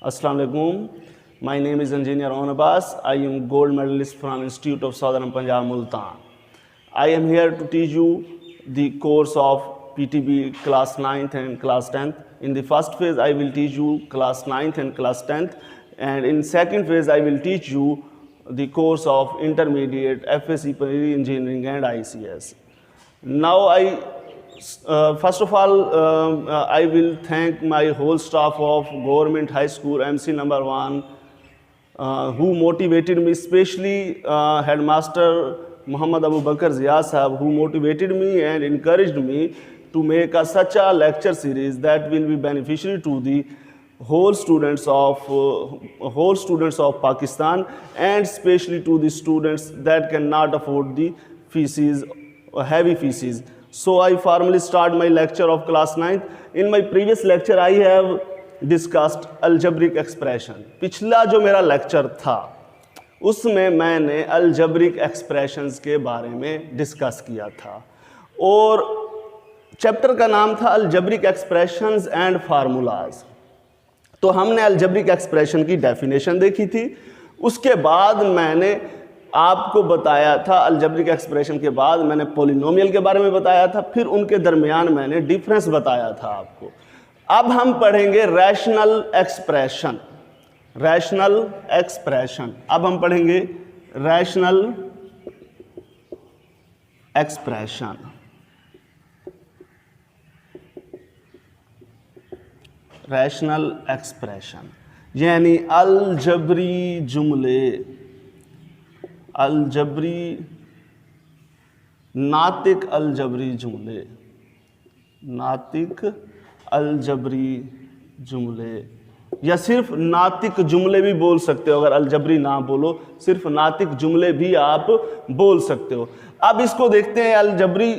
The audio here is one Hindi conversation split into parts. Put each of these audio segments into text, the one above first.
Assalamu alaikum. My name is Engineer Onabas. I am gold medalist from Institute of Southern Punjab, Multan. I am here to teach you the course of PTB class 9th and class 10th. In the first phase, I will teach you class 9th and class 10th. And in second phase, I will teach you the course of intermediate FSC Engineering and ICS. Now first of all, I will thank my whole staff of Government High School MC number 1 who motivated me, especially Headmaster Muhammad Abu Bakr Zia Sahab, who motivated me and encouraged me to make such a lecture series that will be beneficial to the whole students of Pakistan, and especially to the students that cannot afford the fees, heavy fees. So I formally start my lecture of class 9th. In my previous lecture I have discussed algebraic expression. पिछला जो मेरा लेक्चर था उसमें मैंने algebraic expressions के बारे में डिस्कस किया था और चैप्टर का नाम था algebraic expressions and formulas. तो हमने algebraic expression की डेफिनेशन देखी थी, उसके बाद मैंने आपको बताया था अलजेब्रिक एक्सप्रेशन के बाद मैंने पॉलिनोमियल के बारे में बताया था, फिर उनके दरमियान मैंने डिफरेंस बताया था आपको. अब हम पढ़ेंगे रैशनल एक्सप्रेशन. अब हम पढ़ेंगे रैशनल एक्सप्रेशन यानी अलजबरी जुमले, नातिक अलजबरी जुमले या सिर्फ नातिक जुमले भी बोल सकते हो. अगर अलजबरी ना बोलो, सिर्फ नातिक जुमले भी आप बोल सकते हो. अब इसको देखते हैं अलजबरी.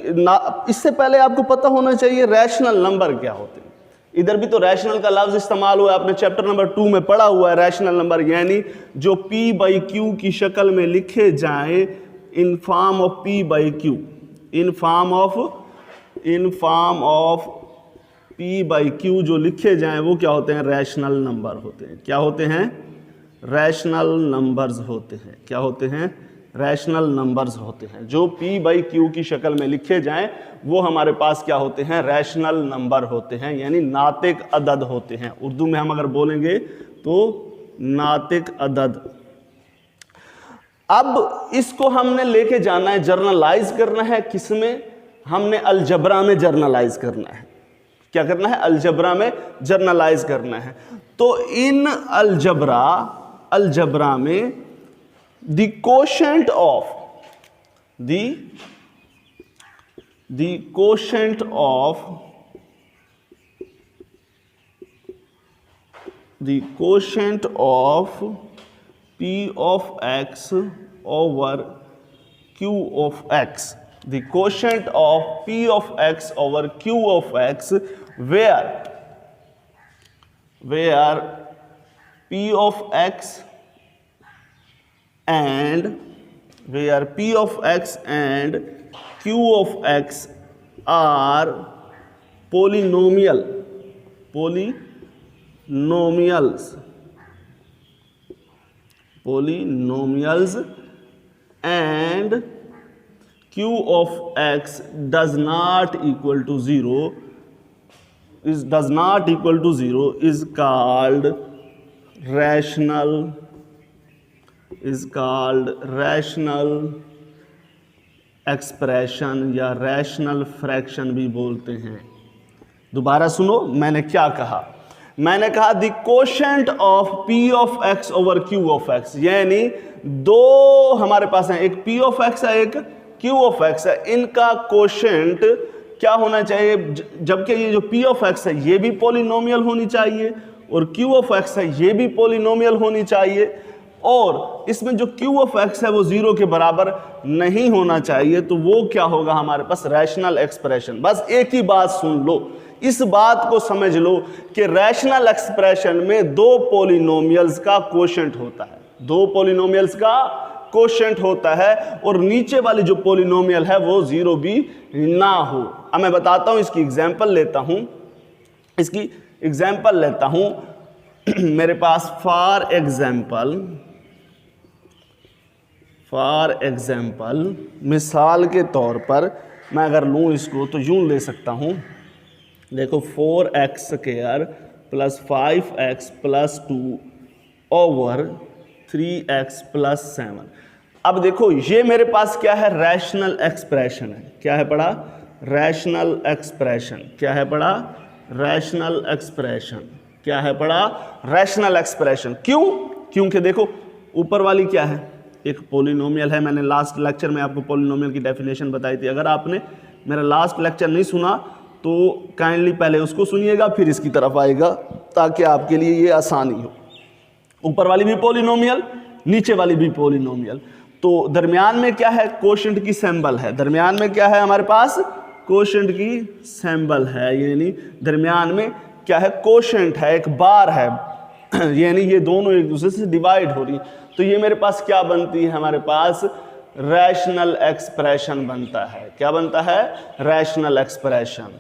इससे पहले आपको पता होना चाहिए रैशनल नंबर क्या होते हैं. इधर भी तो रैशनल का लफ्ज इस्तेमाल हुआ है, आपने चैप्टर नंबर 2 में पढ़ा हुआ है. रैशनल नंबर यानी जो P/Q की शक्ल में लिखे जाएं in form of P/Q, in form of P/Q जो लिखे जाएं वो क्या होते हैं? रैशनल नंबर होते हैं. क्या होते हैं? रैशनल नंबर्स होते हैं. क्या होते हैं? रैशनल नंबर्स होते हैं. जो P/Q की शक्ल में लिखे जाएं वो हमारे पास क्या होते हैं? रैशनल नंबर होते हैं, यानी नातिक अदद होते हैं. उर्दू में हम अगर बोलेंगे तो नातिक अदद. अब इसको हमने लेके जाना है, जर्नलाइज करना है. किसमें? हमने अलजबरा में जर्नलाइज करना है. क्या करना है? अलजबरा में जर्नलाइज करना है. तो इन अलजबरा में the quotient of P of x over Q of x, the quotient of P of x over Q of x, where P of x and Q of x are polynomials and Q of x does not equal to 0 is called rational expression या रैशनल फ्रैक्शन भी बोलते हैं. दोबारा सुनो, मैंने क्या कहा? मैंने कहा the quotient of P of x over Q of x, यानी दो हमारे पास हैं, एक P ऑफ x है, एक Q ऑफ x है. इनका कोशेंट क्या होना चाहिए? जबकि ये जो P ऑफ x है ये भी पॉलिनोमियल होनी चाहिए और Q ऑफ x है ये भी पॉलिनोमियल होनी चाहिए, और इसमें जो Q ऑफ x है वो 0 के बराबर नहीं होना चाहिए. तो वो क्या होगा हमारे पास? Rational expression. बस एक ही बात सुन लो, इस बात को समझ लो कि रैशनल एक्सप्रेशन में दो पॉलिनोमियल्स का कोशेंट होता है. दो पॉलिनोमियल्स का कोशेंट होता है और नीचे वाली जो पॉलिनोमियल है वो 0 भी ना हो. अब मैं बताता हूं, इसकी एग्जांपल लेता हूं. मेरे पास फॉर एग्जाम्पल मिसाल के तौर पर मैं अगर लूँ इसको तो यूँ ले सकता हूँ, देखो 4x² + 5x + 2 ओवर 3x + 7। अब देखो ये मेरे पास क्या है, रैशनल एक्सप्रेशन है। क्या है पढ़ा? Rational expression. क्या है पढ़ा? Rational expression. क्या है पढ़ा? Rational expression. क्यों? क्योंकि देखो ऊपर वाली क्या है, एक पोलिनोमियल है। मैंने लास्ट लेक्चर में आपको पोलिनोमियल की डेफिनेशन बताई थी। अगर आपने मेरा लास्ट लेक्चर नहीं सुना तो काइंडली पहले उसको सुनिएगा फिर इसकी तरफ आएगा, ताकि आपके लिए ये आसानी हो। ऊपर वाली भी पोलिनोमियल, नीचे वाली भी पोलिनोमियल, तो दरमियान में क्या है, कोशेंट की सिंबल है। दरमियान में क्या है हमारे पास, कोशेंट की सिंबल है, यानी दरमियान में क्या है, कोशेंट है, एक बार है, यानी ये दोनों एक दूसरे से डिवाइड हो रही है। तो ये मेरे पास क्या बनती है, हमारे पास रैशनल एक्सप्रेशन बनता है। क्या बनता है? Rational expression.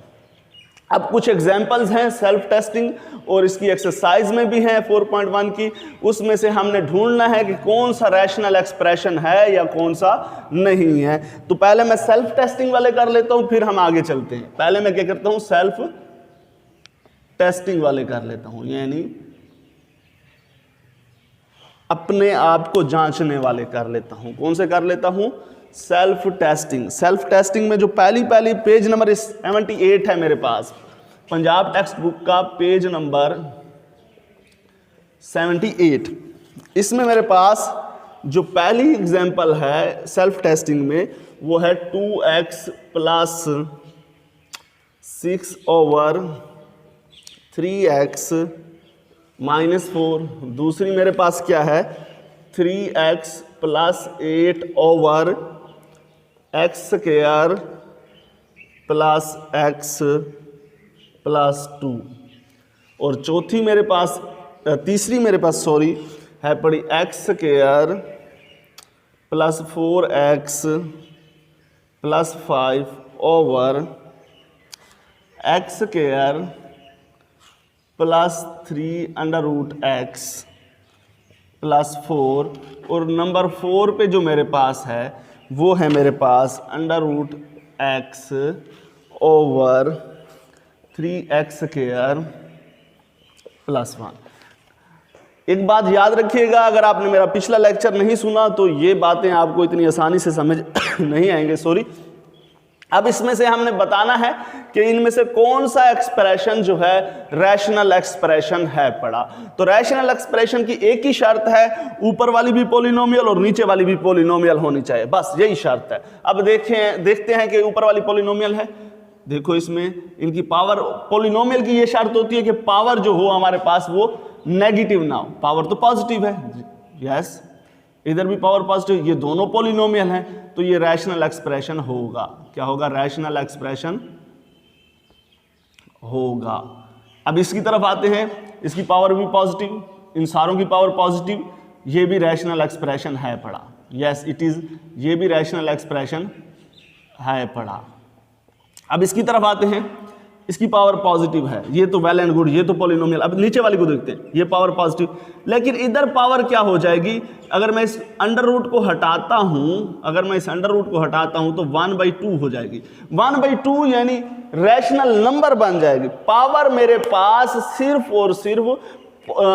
अब कुछ एग्जांपल्स हैं सेल्फ टेस्टिंग और इसकी एक्सरसाइज में भी हैं 4.1 की, उसमें से हमने ढूंढना है कि कौन सा रैशनल एक्सप्रेशन है या कौन सा नहीं है। तो पहले मैं सेल्फ टेस्टिंग वाले कर लेता हूं, फिर हम आगे चलते हैं। पहले मैं क्या करता हूं, सेल्फ टेस्टिंग वाले कर लेता हूं, यानी अपने आप को जांचने वाले कर लेता हूं। कौन से कर लेता हूं? Self testing. सेल्फ टेस्टिंग में जो पहली पेज नंबर 78 है मेरे पास, पंजाब टेक्स्ट बुक का पेज नंबर 78, इसमें मेरे पास जो पहली एग्जांपल है सेल्फ टेस्टिंग में वो है 2x + 6 ओवर 3x - 4। दूसरी मेरे पास क्या है, 3x + 8 ओवर x² + x + 2। और चौथी मेरे पास, तीसरी मेरे पास सॉरी है पड़ी x² + 4x + 5 over x² + 3√x + 4। और नंबर 4 पे जो मेरे पास है वो है मेरे पास √x ओवर 3x² + 1। एक बात याद रखिएगा, अगर आपने मेरा पिछला लेक्चर नहीं सुना तो ये बातें आपको इतनी आसानी से समझ नहीं आएंगे, सॉरी। अब इसमें से हमने बताना है कि इनमें से कौन सा एक्सप्रेशन जो है रैशनल एक्सप्रेशन है पड़ा। तो रैशनल एक्सप्रेशन की एक ही शर्त है, ऊपर वाली भी पोलिनोमियल और नीचे वाली भी पोलिनोमियल होनी चाहिए, बस यही शर्त है। अब देखते हैं कि ऊपर वाली पोलिनोमियल है। देखो इसमें इनकी पावर, पोलिनोमियल की ये शर्त होती है कि पावर जो हो हमारे पास वो नेगेटिव ना हो। पावर तो पॉजिटिव है, यस, इधर भी पावर पॉजिटिव, ये दोनों पोलिनोमियल हैं, तो ये रैशनल एक्सप्रेशन होगा। क्या होगा? रैशनल एक्सप्रेशन होगा। अब इसकी तरफ आते हैं, इसकी पावर भी पॉजिटिव, इन सारों की पावर पॉजिटिव, ये भी रैशनल एक्सप्रेशन है पड़ा, यस इट इज, ये भी रैशनल एक्सप्रेशन है पड़ा। अब इसकी तरफ आते हैं, इसकी पावर पॉजिटिव है, ये तो वेल एंड गुड, ये तो पॉलिनोमियल। अब नीचे वाली को देखते हैं, ये पावर पॉजिटिव, लेकिन इधर पावर क्या हो जाएगी, अगर मैं इस अंडर रूट को हटाता हूं, अगर मैं इस अंडर रूट को हटाता हूं तो 1/2 हो जाएगी। 1/2 यानी रैशनल नंबर बन जाएगी। पावर मेरे पास सिर्फ और सिर्फ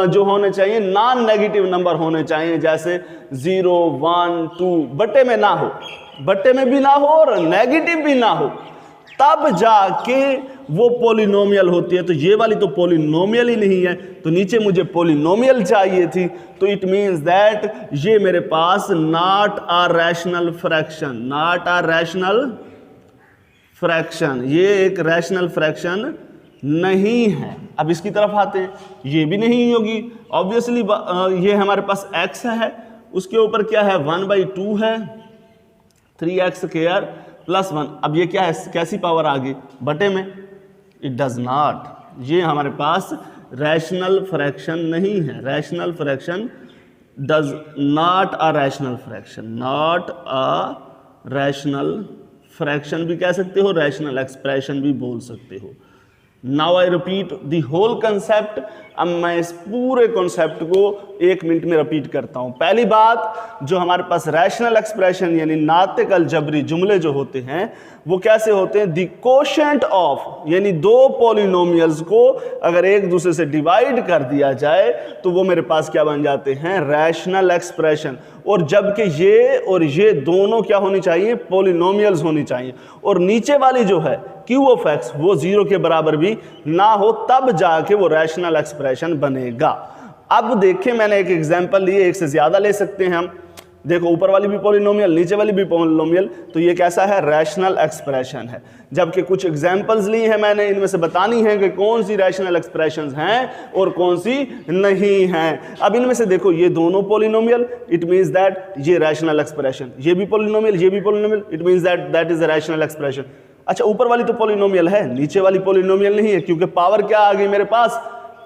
जो होने चाहिए नॉन नेगेटिव नंबर होने चाहिए, जैसे 0, 1, 2 बट्टे में ना हो, बट्टे में भी ना हो और नेगेटिव भी ना हो, तब जाके वो पोलिनोमियल होती है। तो ये वाली तो पोलिनोमियल ही नहीं है, तो नीचे मुझे पोलिनोमियल चाहिए थी, तो इट मींस दैट ये मेरे पास not a rational fraction, not a rational fraction, ये एक रैशनल फ्रैक्शन नहीं है। अब इसकी तरफ आते हैं, ये भी नहीं होगी ऑब्वियसली, ये हमारे पास x है, उसके ऊपर क्या है 1/2 है, 3x² + 1। अब ये क्या है, कैसी पावर आ गई, बटे में, इट डज नॉट, ये हमारे पास रैशनल फ्रैक्शन नहीं है। Rational fraction does not a rational fraction, not a rational fraction भी कह सकते हो, रैशनल एक्सप्रेशन भी बोल सकते हो। Now I repeat the whole concept, अब मैं इस पूरे कॉन्सेप्ट को 1 मिनट में रिपीट करता हूं। पहली बात, जो हमारे पास रैशनल एक्सप्रेशन यानी नातिक अलजबरी जुमले जो होते हैं वो कैसे होते हैं? द कोशेंट ऑफ, यानी दो पॉलिनोमियल्स को अगर एक दूसरे से डिवाइड कर दिया जाए तो वो मेरे पास क्या बन जाते हैं? Rational expression. और जबकि ये और ये दोनों क्या होनी चाहिए? पॉलिनोमियल्स होनी चाहिए। और नीचे वाली जो है q ऑफ x वो 0 के बराबर भी ना हो, तब जाके वो रैशनल एक्सप्रेशन बनेगा। अब देखें, मैंने एक एग्जांपल लिए, एक से ज्यादा ले सकते हैं हम। देखो, ऊपर वाली भी पॉलिनोमियल, नीचे वाली भी पॉलिनोमियल, तो ये कैसा है? रैशनल एक्सप्रेशन है। जबकि कुछ एग्जांपल्स ली है मैंने, इनमें से बतानी है कि कौन सी रैशनल एक्सप्रेशंस हैं और कौन सी नहीं हैं। अब इनमें से देखो, ये दोनों पॉलिनोमियल, इट मींस दैट ये रैशनल एक्सप्रेशन, ये भी पॉलिनोमियल, ये भी polynomial, it means that that is a rational expression. अच्छा, ऊपर वाली तो पॉलिनोमियल है, नीचे वाली पॉलिनोमियल नहीं है, क्योंकि पावर क्या आ गई मेरे पास?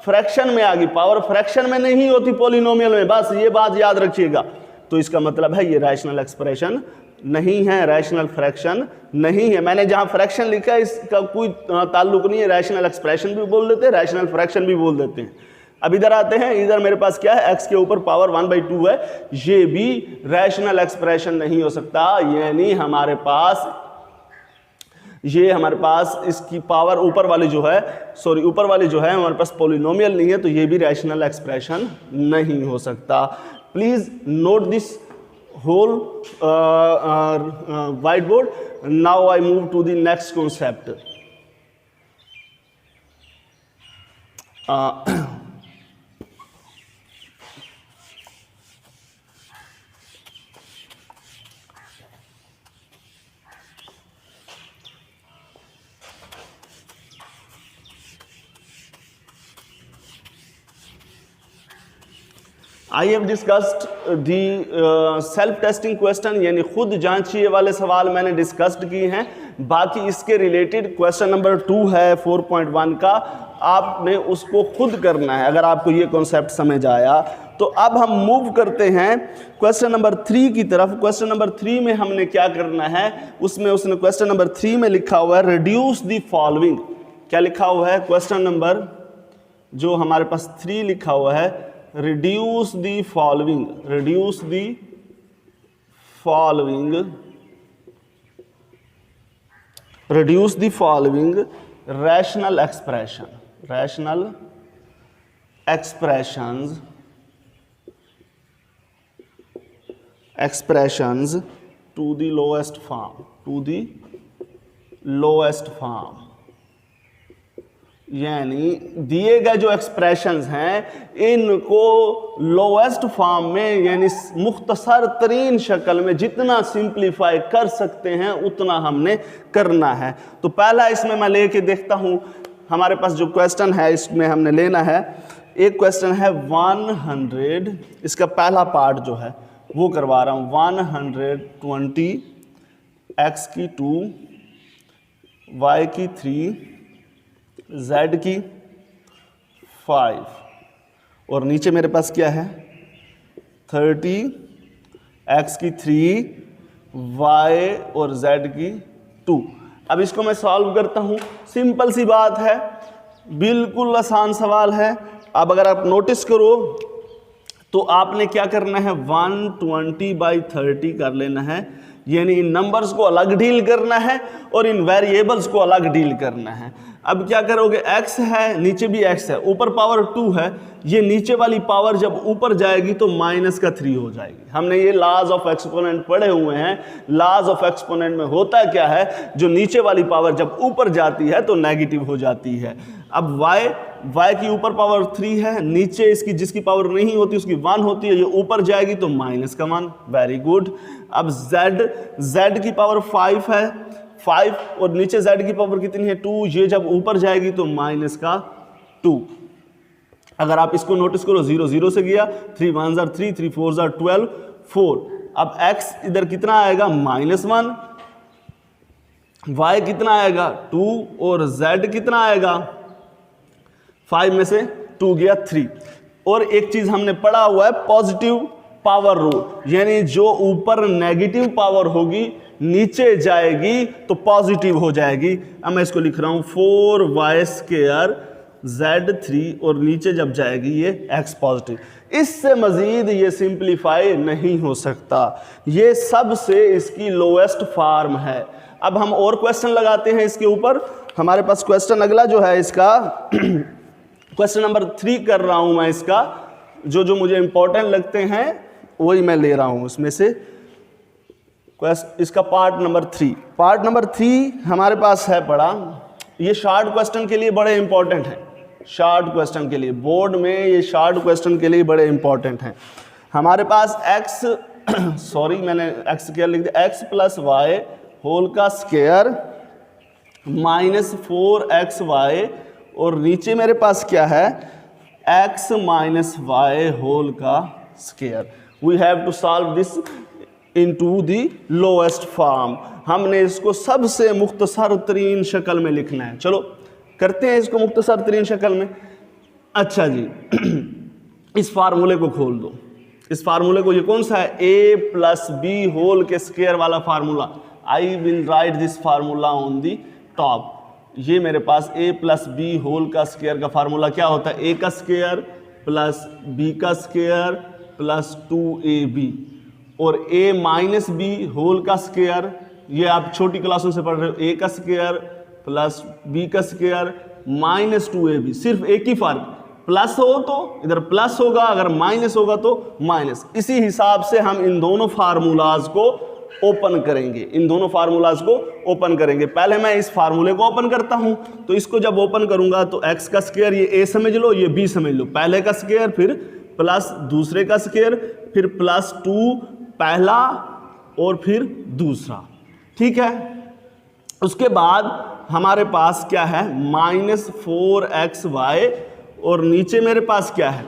फ्रैक्शन में आ गई। पावर फ्रैक्शन में नहीं होती पॉलिनोमियल में, बस ये बात याद रखिएगा। तो इसका मतलब है ये रैशनल एक्सप्रेशन नहीं है, रैशनल फ्रैक्शन नहीं है। मैंने जहां फ्रैक्शन लिखा है इसका कोई ताल्लुक नहीं है, रैशनल एक्सप्रेशन भी बोल देते हैं, रैशनल फ्रैक्शन भी बोल देते हैं। अब इधर आते हैं, इधर मेरे पास क्या है? x के ऊपर पावर 1/2 है, ये भी रैशनल एक्सप्रेशन नहीं हो सकता। यानी हमारे पास इसकी पावर ऊपर वाली जो है, ऊपर वाली जो है हमारे पास पॉलिनोमियल नहीं है, तो ये भी रैशनल एक्सप्रेशन नहीं हो सकता। Please note this whole whiteboard. Now I move to the next concept. I have discussed the self testing question, यानी खुद जांचिए वाले सवाल मैंने डिस्कस्ड किए हैं। बाकी इसके रिलेटेड क्वेश्चन नंबर 2 है 4.1 का, आपने उसको खुद करना है अगर आपको ये कॉन्सेप्ट समझ आया। तो अब हम मूव करते हैं क्वेश्चन नंबर 3 की तरफ। क्वेश्चन नंबर 3 में हमने क्या करना है, उसमें उसने क्वेश्चन नंबर 3 में लिखा हुआ है रिड्यूस द फॉलोइंग। क्या लिखा हुआ है? क्वेश्चन नंबर जो हमारे पास 3 लिखा हुआ है, reduce the following rational expressions to the lowest form, यानी दिए गए जो एक्सप्रेशंस हैं इनको लोएस्ट फॉर्म में, यानी मुख्तसर तरीन शक्ल में जितना सिंप्लीफाई कर सकते हैं उतना हमने करना है। तो पहला इसमें मैं लेके देखता हूं, हमारे पास जो क्वेश्चन है इसमें हमने लेना है, एक क्वेश्चन है 100, इसका पहला पार्ट जो है वो करवा रहा हूं। 120 x की 2 y की 3 z की 5 और नीचे मेरे पास क्या है? 30 x की 3 y और z की 2। अब इसको मैं सॉल्व करता हूं। सिंपल सी बात है, बिल्कुल आसान सवाल है। अब अगर आप नोटिस करो तो आपने क्या करना है? 120/30 कर लेना है, यानी इन नंबर्स को अलग डील करना है और इन वेरिएबल्स को अलग डील करना है। अब क्या करोगे? x है, नीचे भी x है, ऊपर पावर 2 है, ये नीचे वाली पावर जब ऊपर जाएगी तो -3 हो जाएगी। हमने ये लॉज ऑफ एक्सपोनेंट पढ़े हुए हैं। लॉज ऑफ एक्सपोनेंट में होता क्या है, जो नीचे वाली पावर जब ऊपर जाती है तो नेगेटिव हो जाती है। अब y की ऊपर पावर 3 है, नीचे इसकी जिसकी पावर नहीं होती उसकी 1 होती है, ये ऊपर जाएगी तो -1। Very good. अब z की पावर 5 है, 5 और नीचे z की पावर कितनी है? 2, ये जब ऊपर जाएगी तो -2। अगर आप इसको नोटिस करो, 0 0 से गया, 3 1 3, 3 4 12, 4। अब x इधर कितना आएगा? -1, y कितना आएगा? 2 और z कितना आएगा? 5 में से 2 गया 3। और एक चीज हमने पढ़ा हुआ है, पॉजिटिव पावर रूल, यानी जो ऊपर नेगेटिव पावर होगी नीचे जाएगी तो पॉजिटिव हो जाएगी। अब मैं इसको लिख रहा हूं 4y² Z3 और नीचे जब जाएगी ये x पॉजिटिव। इससे मज़ीद ये सिंप्लीफाई नहीं हो सकता। ये सबसे इसकी लोएस्ट फॉर्म है। अब हम और क्वेश्चन लगाते हैं इसके ऊपर। हमारे पास क्वेश्चन अगला जो है इसका क्वेश्चन नंबर 3 कर रहा हूँ मैं। इसका जो मुझे इंपॉर्टेंट लगते हैं वही मैं ले रहा हूँ उसमें से। इसका पार्ट नंबर 3, पार्ट नंबर 3 हमारे पास है पड़ा। ये शॉर्ट क्वेश्चन के लिए बड़े इंपॉर्टेंट हैं। शॉर्ट क्वेश्चन के लिए बोर्ड में ये शॉर्ट क्वेश्चन के लिए बड़े इंपॉर्टेंट हैं। हमारे पास x सॉरी मैंने x स्क्वायर लिख दिया, x प्लस वाई होल का स्क्वायर माइनस 4xy और नीचे मेरे पास क्या है x माइनस वाई होल का square. We have to solve this into the lowest form. हमने इसको सबसे मुख्तसर तरीन शक्ल में लिखना है। चलो करते हैं इसको मुख्तसर तरीन शक्ल में। अच्छा जी इस फार्मूले को खोल दो। इस फार्मूले को, ये कौन सा है, a प्लस बी होल के स्क्वायर वाला formula. I will write this formula on the top. ये मेरे पास a प्लस बी होल का स्क्वायर का फार्मूला क्या होता है, a का स्क्वायर प्लस b का स्क्वायर प्लस 2ab और a माइनस बी होल का स्क्वायर। ये आप छोटी क्लासों से पढ़ रहे हो, a का स्क्वायर प्लस b का स्क्वायर माइनस 2ab। सिर्फ एक ही फर्क, प्लस हो तो इधर प्लस होगा, अगर माइनस होगा तो माइनस। इसी हिसाब से हम इन दोनों फार्मूलाज को ओपन करेंगे। इन दोनों फार्मूलाज को ओपन करेंगे। पहले मैं इस फार्मूले को ओपन करता हूं, तो इसको जब ओपन करूंगा तो x का स्क्वायर, ये a समझ लो, ये b समझ लो। पहले का स्क्वायर फिर प्लस दूसरे का स्क्वायर फिर प्लस 2 पहला और फिर दूसरा, ठीक है। उसके बाद हमारे पास क्या है माइनस 4xy और नीचे मेरे पास क्या है,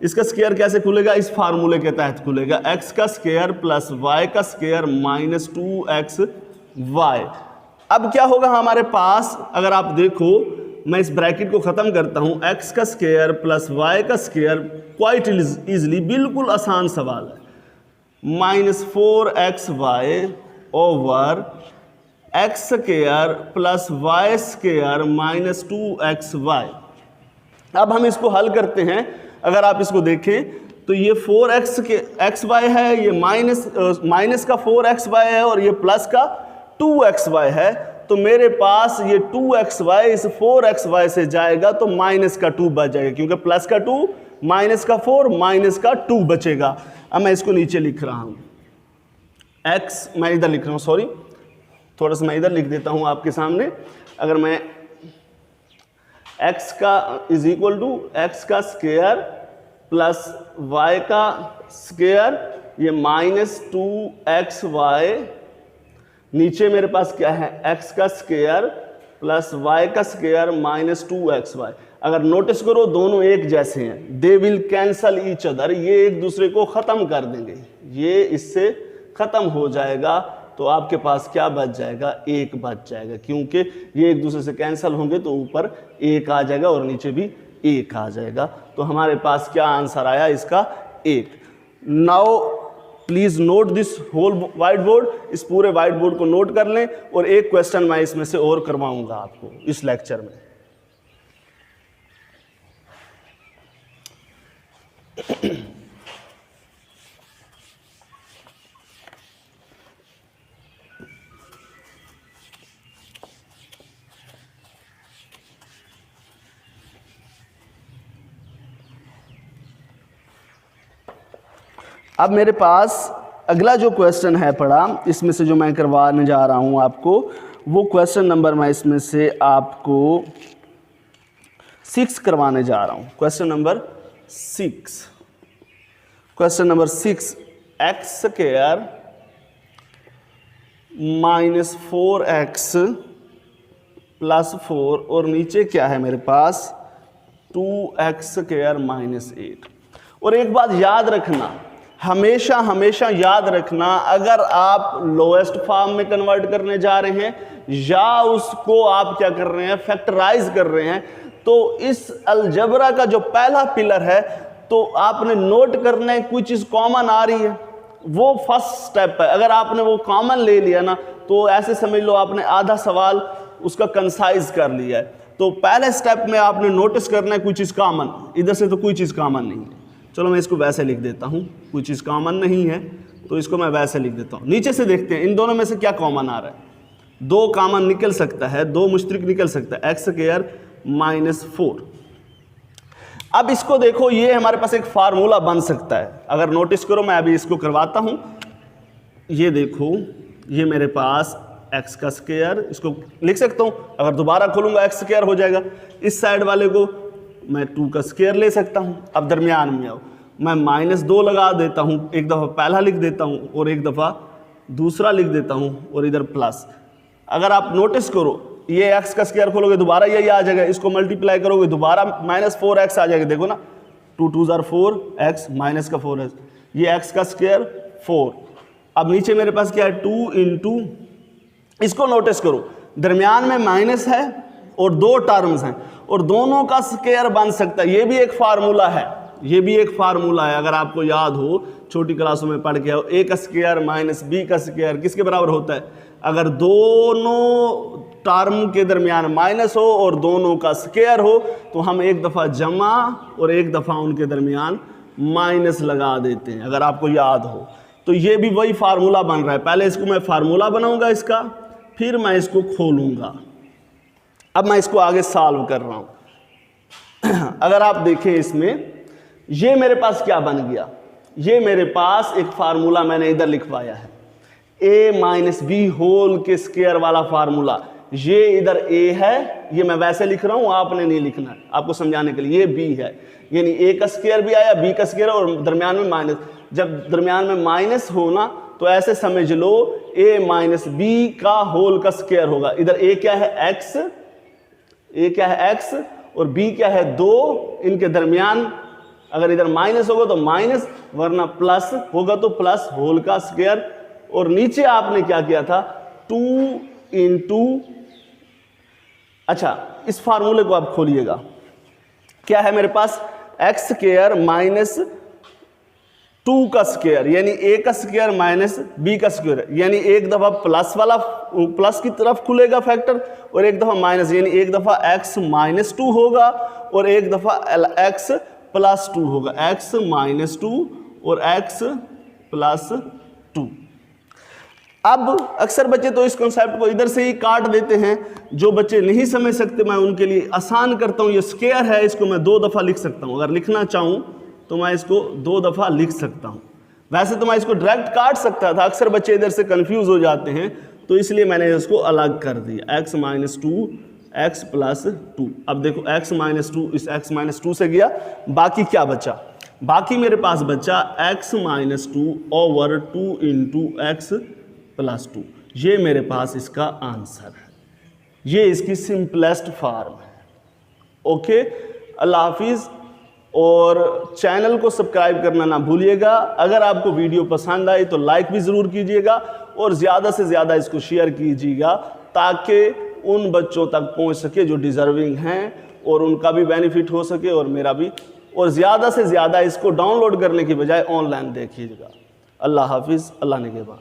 इसका स्क्वायर कैसे खुलेगा, इस फार्मूले के तहत खुलेगा। x का स्क्वायर प्लस y का स्क्वायर माइनस 2xy। अब क्या होगा हमारे पास, अगर आप देखो मैं इस ब्रैकेट को ख़त्म करता हूँ, x का स्क्वायर प्लस y का स्क्वायर क्वाइट इजीली, बिल्कुल आसान सवाल है, minus 4xy over x square plus y square minus 2xy। अब हम इसको हल करते हैं। अगर आप इसको देखें तो ये 4xy है, ये माइनस का 4xy है और ये प्लस का 2xy है। तो मेरे पास ये 2xy इस 4xy से जाएगा तो माइनस का 2 बच जाएगा, क्योंकि प्लस का 2 माइनस का 4 माइनस का 2 बचेगा। अब मैं इसको नीचे लिख रहा हूँ, x मैं इधर लिख रहा हूँ, सॉरी थोड़ा सा मैं इधर लिख देता हूँ आपके सामने। अगर मैं x का इज इक्वल टू x का स्क्वायर प्लस y का स्क्वायर, ये माइनस 2xy, नीचे मेरे पास क्या है x का स्क्वायर प्लस y का स्क्वायर माइनस 2xy। अगर नोटिस करो दोनों एक जैसे हैं, they will cancel each other, ये एक दूसरे को ख़त्म कर देंगे, ये इससे ख़त्म हो जाएगा। तो आपके पास क्या बच जाएगा, 1 बच जाएगा, क्योंकि ये एक दूसरे से कैंसिल होंगे तो ऊपर 1 आ जाएगा और नीचे भी 1 आ जाएगा। तो हमारे पास क्या आंसर आया इसका, 1। Now please note this whole white board, इस पूरे वाइट बोर्ड को नोट कर लें। और एक क्वेश्चन मैं इसमें से और करवाऊंगा आपको इस लेक्चर में। अब मेरे पास अगला जो क्वेश्चन है पड़ा, इसमें से जो मैं करवाने जा रहा हूँ आपको, वो क्वेश्चन नंबर मैं इसमें से आपको 6 करवाने जा रहा हूँ। Question number 6, question number 6, x square minus 4x plus 4 और नीचे क्या है मेरे पास 2x स्क्वायर माइनस 8। और एक बात याद रखना, हमेशा हमेशा याद रखना, अगर आप लोएस्ट फॉर्म में कन्वर्ट करने जा रहे हैं या उसको आप क्या कर रहे हैं फैक्टराइज कर रहे हैं, तो इस अलजबरा का जो पहला पिलर है तो आपने नोट करना है कोई चीज़ कॉमन आ रही है, वो फर्स्ट स्टेप है। अगर आपने वो कॉमन ले लिया ना तो ऐसे समझ लो आपने आधा सवाल उसका कंसाइज कर लिया है। तो पहले स्टेप में आपने नोटिस करना है कोई चीज़ कॉमन, इधर से तो कोई चीज़ कॉमन नहीं है। चलो मैं इसको वैसे लिख देता हूँ, कोई चीज़ कॉमन नहीं है तो इसको मैं वैसे लिख देता हूँ। नीचे से देखते हैं इन दोनों में से क्या कॉमन आ रहा है। 2 कॉमन निकल सकता है, 2 मुश्तरक निकल सकता है, एक्स स्क्वायर माइनस 4। अब इसको देखो, ये हमारे पास एक फार्मूला बन सकता है। अगर नोटिस करो, मैं अभी इसको करवाता हूँ। ये देखो, ये मेरे पास एक्स का स्क्वायर, इसको लिख सकता हूँ, अगर दोबारा खोलूँगा एक्स स्क्वायर हो जाएगा। इस साइड वाले को मैं 2 का स्क्वायर ले सकता हूँ। अब दरमियान में आओ, मैं -2 लगा देता हूँ, एक दफ़ा पहला लिख देता हूँ और एक दफ़ा दूसरा लिख देता हूँ और इधर प्लस। अगर आप नोटिस करो, ये x का स्क्वायर खोलोगे दोबारा यही आ जाएगा, इसको मल्टीप्लाई करोगे दोबारा -4x आ जाएगा। देखो ना, 2 2 ज़ार 4x माइनस का 4x, ये x का स्क्वायर 4। अब नीचे मेरे पास क्या है, 2 इंटू, इसको नोटिस करो, दरमियान में माइनस है और 2 टर्म्स हैं और दोनों का स्क्वायर बन सकता है। ये भी एक फार्मूला है, ये भी एक फार्मूला है। अगर आपको याद हो, छोटी क्लासों में पढ़ के आओ, a का स्क्वायर माइनस b का स्क्वायर किसके बराबर होता है? अगर दोनों टर्म के दरमियान माइनस हो और दोनों का स्क्वायर हो तो हम एक दफ़ा जमा और एक दफ़ा उनके दरमियान माइनस लगा देते हैं, अगर आपको याद हो। तो ये भी वही फार्मूला बन रहा है। पहले इसको मैं फार्मूला बनाऊंगा इसका, फिर मैं इसको खोलूंगा। अब मैं इसको आगे सॉल्व कर रहा हूं। अगर आप देखें इसमें, ये मेरे पास क्या बन गया, ये मेरे पास एक फार्मूला मैंने इधर लिखवाया है, a माइनस बी होल के स्क्वायर वाला फार्मूला। ये इधर a है, ये मैं वैसे लिख रहा हूं, आपने नहीं लिखना है, आपको समझाने के लिए। ये b है, यानी a का स्क्वायर भी आया, b का स्क्वायर और दरमियान में माइनस। जब दरमियान में माइनस हो ना, तो ऐसे समझ लो a माइनस बी का होल का स्क्वायर होगा। इधर a क्या है, x, a क्या है x और b क्या है 2, इनके दरमियान अगर इधर माइनस होगा तो माइनस, वरना प्लस होगा तो प्लस होल का स्क्वायर। और नीचे आपने क्या किया था, 2 इंटू, अच्छा इस फार्मूले को आप खोलिएगा, क्या है मेरे पास, एक्स स्क्वायर माइनस 2 का स्क्वायर, यानी a का स्क्वायर माइनस b का स्क्वायर, यानी एक दफ़ा प्लस वाला प्लस की तरफ खुलेगा फैक्टर और एक दफ़ा माइनस, यानी एक दफ़ा x माइनस 2 होगा और एक दफ़ा x प्लस 2 होगा, x माइनस 2 और x प्लस 2। अब अक्सर बच्चे तो इस कॉन्सेप्ट को इधर से ही काट देते हैं। जो बच्चे नहीं समझ सकते, मैं उनके लिए आसान करता हूँ। ये स्क्वायर है, इसको मैं 2 दफ़ा लिख सकता हूँ। अगर लिखना चाहूँ तो मैं इसको 2 दफ़ा लिख सकता हूँ। वैसे तो मैं इसको डायरेक्ट काट सकता था, अक्सर बच्चे इधर से कंफ्यूज हो जाते हैं, तो इसलिए मैंने इसको अलग कर दिया, x माइनस 2 x प्लस 2। अब देखो x माइनस 2 इस x माइनस 2 से गया, बाकी क्या बचा, बाकी मेरे पास बचा x minus 2 over 2 into x plus 2। ये मेरे पास इसका आंसर है, ये इसकी सिंपलेस्ट फॉर्म है। ओके, अल्लाह हाफिज़। और चैनल को सब्सक्राइब करना ना भूलिएगा। अगर आपको वीडियो पसंद आई तो लाइक भी ज़रूर कीजिएगा और ज़्यादा से ज़्यादा इसको शेयर कीजिएगा, ताकि उन बच्चों तक पहुंच सके जो डिज़र्विंग हैं और उनका भी बेनिफिट हो सके और मेरा भी। और ज़्यादा से ज़्यादा इसको डाउनलोड करने की बजाय ऑनलाइन देखिएगा। अल्लाह हाफिज़, अल्लाह निगहबान।